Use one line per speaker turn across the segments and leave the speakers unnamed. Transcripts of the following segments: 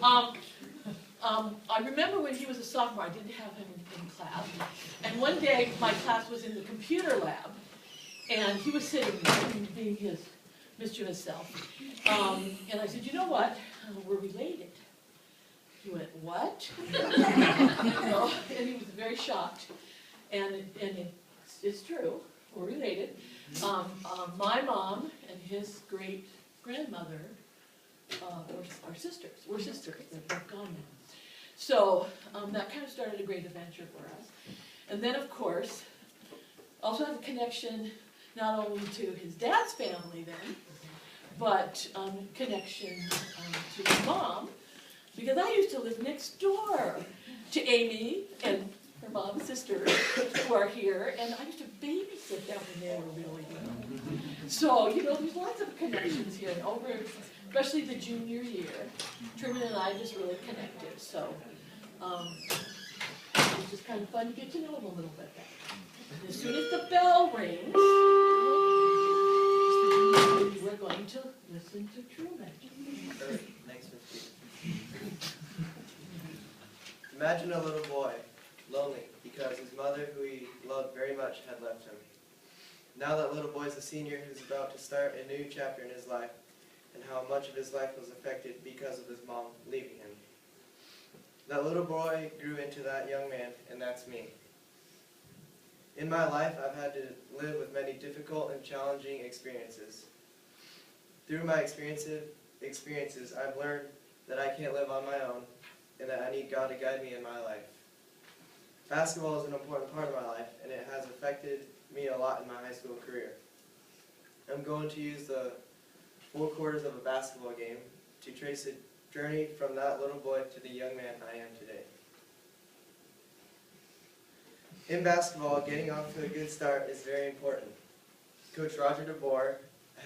I remember when he was a sophomore, I didn't have him in class, and one day my class was in the computer lab, and he was sitting there, being his mischievous self, and I said, you know what, we're related. He went, what? And he was very shocked, and it's true, we're related. My mom and his great-grandmother are sisters. We're sisters. They're both gone now. So that kind of started a great adventure for us. And then, of course, also have a connection not only to his dad's family then, but connection to his mom, because I used to live next door to Amy and her mom's sisters who are here, and I used to babysit them when they were really young. So, you know, there's lots of connections here, and over, especially the junior year, Truman and I just really connected. So, it's just kind of fun to get to know him a little bit better. And as soon as the bell rings, we're going to listen to Truman.
Thanks, Miss Peter. Imagine a little boy, lonely, because his mother, who he loved very much, had left him. Now that little boy is a senior who's about to start a new chapter in his life, and how much of his life was affected because of his mom leaving him. That little boy grew into that young man, and that's me. In my life, I've had to live with many difficult and challenging experiences. Through my experiences, I've learned that I can't live on my own, and that I need God to guide me in my life. Basketball is an important part of my life, and it has affected me a lot in my high school career. I'm going to use the 4 quarters of a basketball game to trace a journey from that little boy to the young man I am today. In basketball, getting off to a good start is very important. Coach Roger DeBoer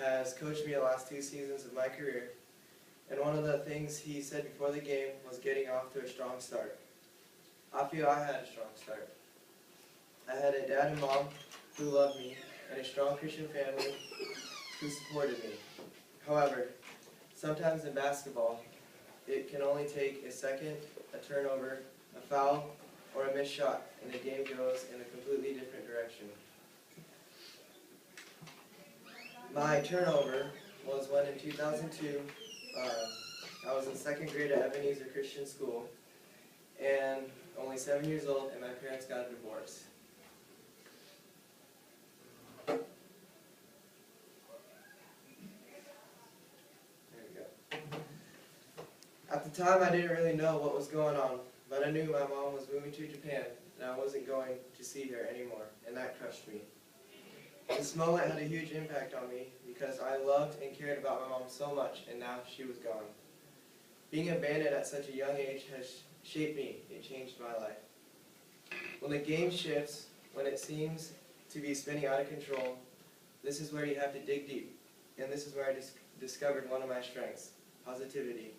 has coached me the last 2 seasons of my career, and one of the things he said before the game was getting off to a strong start. I feel I had a strong start. I had a dad and mom who loved me, and a strong Christian family who supported me. However, sometimes in basketball, it can only take a second, a turnover, a foul, or a missed shot, and the game goes in a completely different direction. My turnover was when in 2002, I was in 2nd grade at Ebenezer Christian School, and only 7 years old, and my parents got a divorce. There we go. At the time, I didn't really know what was going on, but I knew my mom was moving to Japan, and I wasn't going to see her anymore, and that crushed me. This moment had a huge impact on me because I loved and cared about my mom so much, and now she was gone. Being abandoned at such a young age has shaped me. It changed my life. When the game shifts, when it seems to be spinning out of control, this is where you have to dig deep, and this is where I discovered one of my strengths, positivity.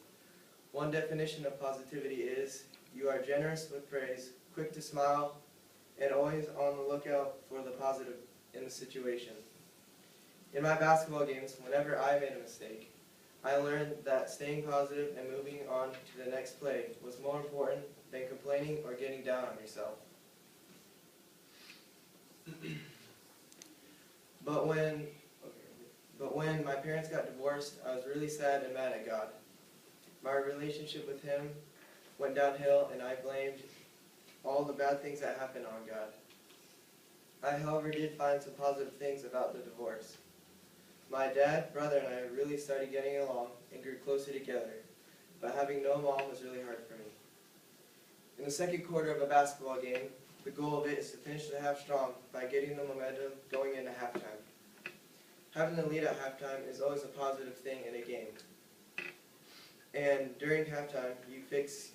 One definition of positivity is you are generous with praise, quick to smile, and always on the lookout for the positive in the situation. In my basketball games, whenever I made a mistake, I learned that staying positive and moving on to the next play was more important than complaining or getting down on yourself. But when my parents got divorced, I was really sad and mad at God. My relationship with Him went downhill, and I blamed all the bad things that happened on God. I, however, did find some positive things about the divorce. My dad, brother, and I really started getting along and grew closer together, but having no mom was really hard for me. In the 2nd quarter of a basketball game, the goal of it is to finish the half strong by getting the momentum going into halftime. Having the lead at halftime is always a positive thing in a game. And during halftime, you fix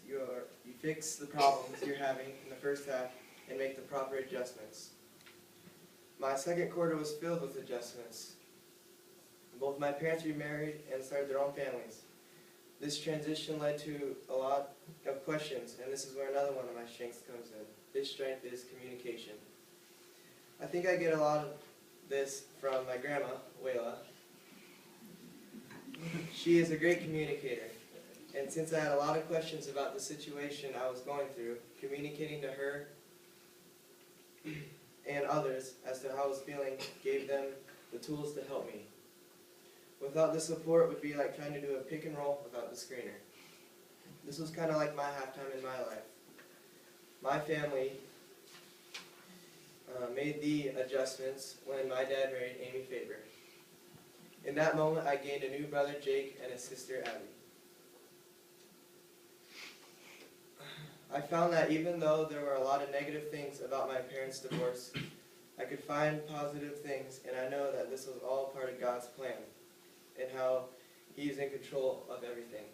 the problems you're having in the first half and make the proper adjustments. My 2nd quarter was filled with adjustments. Both my parents remarried and started their own families. This transition led to a lot of questions, and this is where another one of my strengths comes in. This strength is communication. I think I get a lot of this from my grandma, Wayla. She is a great communicator. And since I had a lot of questions about the situation I was going through, communicating to her and others as to how I was feeling gave them the tools to help me. Without the support would be like trying to do a pick and roll without the screener. This was kind of like my halftime in my life. My family made the adjustments when my dad married Amy Faber. In that moment, I gained a new brother, Jake, and a sister, Abby. I found that even though there were a lot of negative things about my parents' divorce, I could find positive things, and I know that this was all part of God's plan and how He's in control of everything.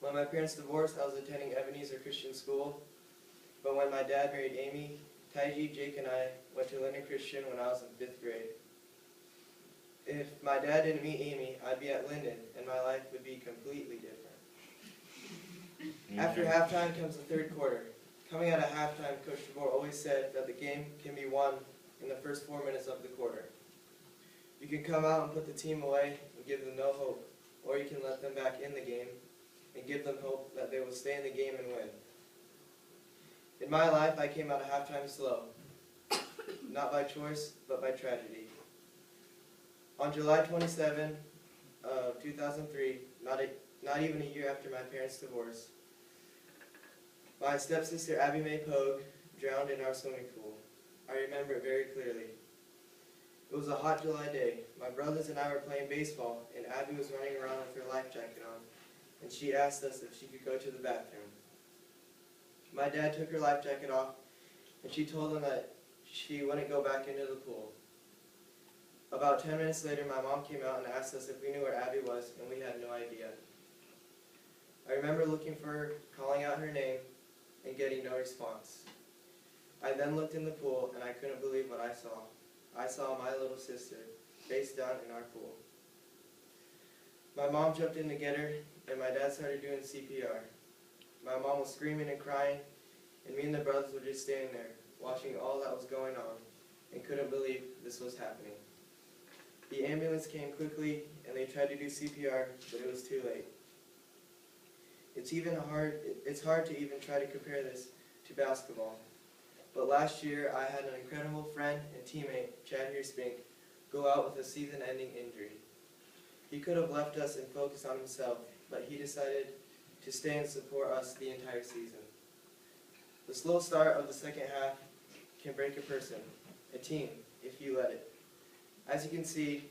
When my parents divorced, I was attending Ebenezer Christian School, but when my dad married Amy, Taiji, Jake, and I went to Linden Christian when I was in 5th grade. If my dad didn't meet Amy, I'd be at Linden, and my life would be completely different. After halftime comes the third quarter. Coming out of halftime, Coach DeBoer always said that the game can be won in the first 4 minutes of the quarter. You can come out and put the team away and give them no hope, or you can let them back in the game and give them hope that they will stay in the game and win. In my life, I came out of halftime slow, not by choice, but by tragedy. On July 27, 2003, not even a year after my parents' divorce, my stepsister Abby Mae Pogue drowned in our swimming pool. I remember it very clearly. It was a hot July day. My brothers and I were playing baseball, and Abby was running around with her life jacket on, and she asked us if she could go to the bathroom. My dad took her life jacket off, and she told him that she wouldn't go back into the pool. About 10 minutes later, my mom came out and asked us if we knew where Abby was, and we had no idea. I remember looking for her, calling out her name, and getting no response. I then looked in the pool, and I couldn't believe what I saw. I saw my little sister face down in our pool. My mom jumped in to get her, and my dad started doing CPR. My mom was screaming and crying, and me and the brothers were just standing there, watching all that was going on, and couldn't believe this was happening. The ambulance came quickly, and they tried to do CPR, but it was too late. It's hard to even try to compare this to basketball. But last year, I had an incredible friend and teammate, Chad Heerspink, go out with a season-ending injury. He could have left us and focused on himself, but he decided to stay and support us the entire season. The slow start of the second half can break a person, a team, if you let it. As you can see,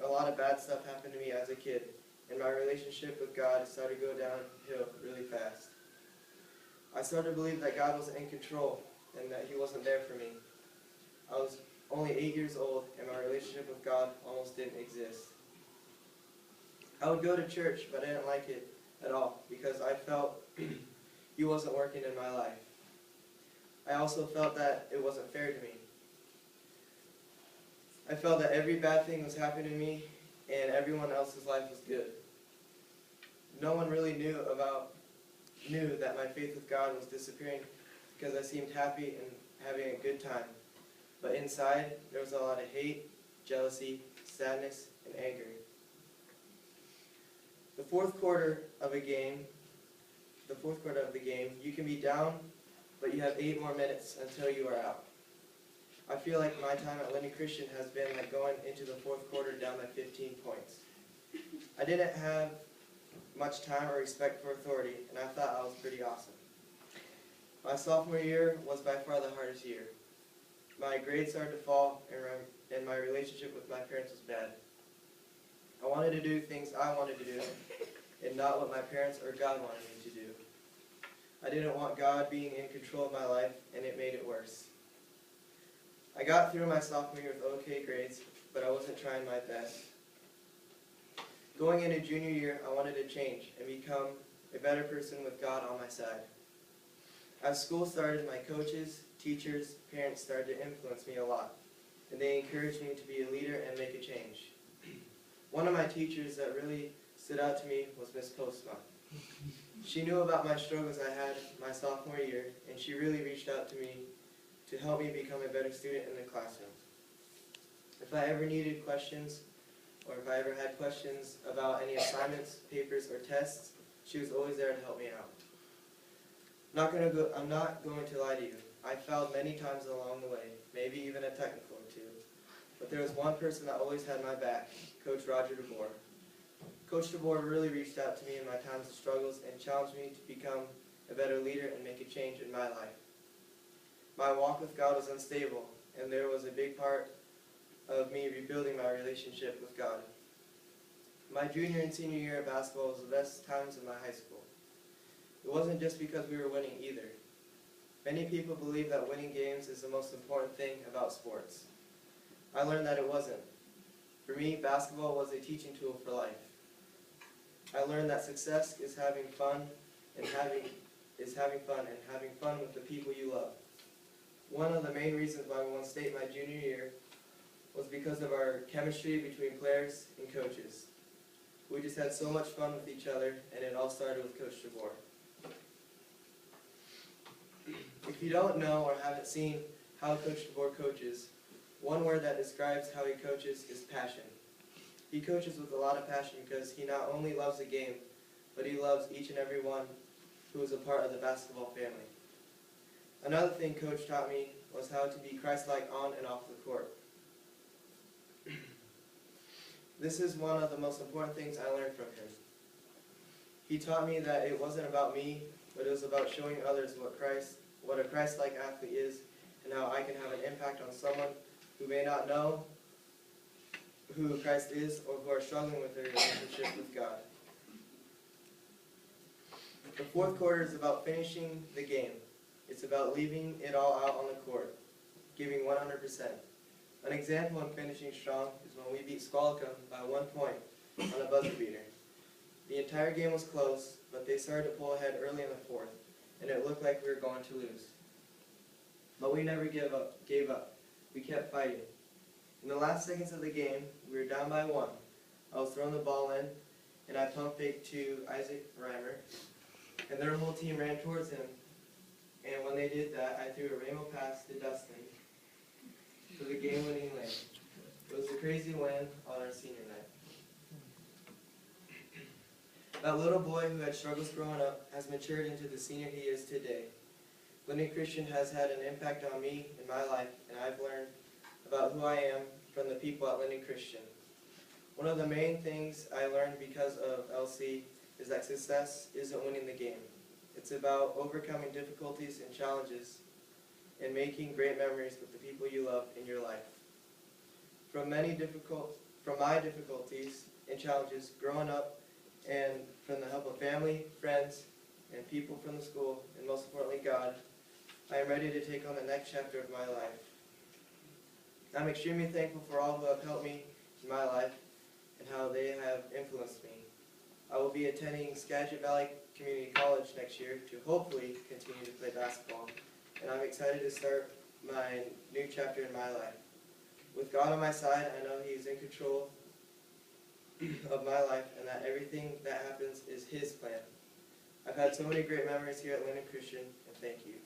a lot of bad stuff happened to me as a kid, and my relationship with God started to go downhill really fast. I started to believe that God wasn't in control and that He wasn't there for me. I was only 8 years old, and my relationship with God almost didn't exist. I would go to church, but I didn't like it at all because I felt He wasn't working in my life. I also felt that it wasn't fair to me. I felt that every bad thing was happening to me and everyone else's life was good. No one really knew that my faith with God was disappearing because I seemed happy and having a good time. But inside, there was a lot of hate, jealousy, sadness, and anger. The fourth quarter of the game, you can be down, but you have 8 more minutes until you are out. I feel like my time at Linden Christian has been like going into the fourth quarter down by 15 points. I didn't have much time or respect for authority, and I thought I was pretty awesome. My sophomore year was by far the hardest year. My grades started to fall, and my relationship with my parents was bad. I wanted to do things I wanted to do, and not what my parents or God wanted me to do. I didn't want God being in control of my life, and it made it worse. I got through my sophomore year with okay grades, but I wasn't trying my best. Going into junior year, I wanted to change and become a better person with God on my side. As school started, my coaches, teachers, parents started to influence me a lot, and they encouraged me to be a leader and make a change. One of my teachers that really stood out to me was Miss Postma. She knew about my struggles I had my sophomore year, and she really reached out to me to help me become a better student in the classroom. If I ever needed questions, or if I ever had questions about any assignments, papers, or tests, She was always there to help me out. I'm not going to lie to you. I failed many times along the way, maybe even a technical or two. But there was one person that always had my back, Coach Roger DeBoer. Coach DeBoer really reached out to me in my times of struggles and challenged me to become a better leader and make a change in my life. My walk with God was unstable, and there was a big part of me rebuilding my relationship with God. My junior and senior year of basketball was the best times in my high school. It wasn't just because we were winning either. Many people believe that winning games is the most important thing about sports. I learned that it wasn't. For me, basketball was a teaching tool for life. I learned that success is having fun and having fun with the people you love. One of the main reasons why we won state my junior year was because of our chemistry between players and coaches. We just had so much fun with each other, and it all started with Coach DeBoer. If you don't know or haven't seen how Coach DeBoer coaches, one word that describes how he coaches is passion. He coaches with a lot of passion because he not only loves the game, but he loves each and every one who is a part of the basketball family. Another thing Coach taught me was how to be Christ-like on and off the court. This is one of the most important things I learned from him. He taught me that it wasn't about me, but it was about showing others what a Christ-like athlete is and how I can have an impact on someone who may not know who Christ is or who are struggling with their relationship with God. The fourth quarter is about finishing the game. It's about leaving it all out on the court, giving 100%. An example of finishing strong is when we beat Squalicum by 1 point on a buzzer beater. The entire game was close, but they started to pull ahead early in the fourth, and it looked like we were going to lose. But we never gave up. We kept fighting. In the last seconds of the game, we were down by 1. I was throwing the ball in, and I pump faked to Isaac Reimer, and their whole team ran towards him. And when they did that, I threw a rainbow pass to Dustin for the game-winning lane. It was a crazy win on our senior night. That little boy who had struggles growing up has matured into the senior he is today. Linden Christian has had an impact on me in my life, and I've learned about who I am from the people at Linden Christian. One of the main things I learned because of LC is that success isn't winning the game. It's about overcoming difficulties and challenges and making great memories with the people you love in your life. From my difficulties and challenges growing up, and from the help of family, friends, and people from the school, and most importantly God, I am ready to take on the next chapter of my life. I'm extremely thankful for all who have helped me in my life and how they have influenced me. I will be attending Skagit Valley Community College next year to hopefully continue to play basketball, and I'm excited to start my new chapter in my life. With God on my side, I know He is in control of my life and that everything that happens is His plan. I've had so many great memories here at Linden Christian, and thank you.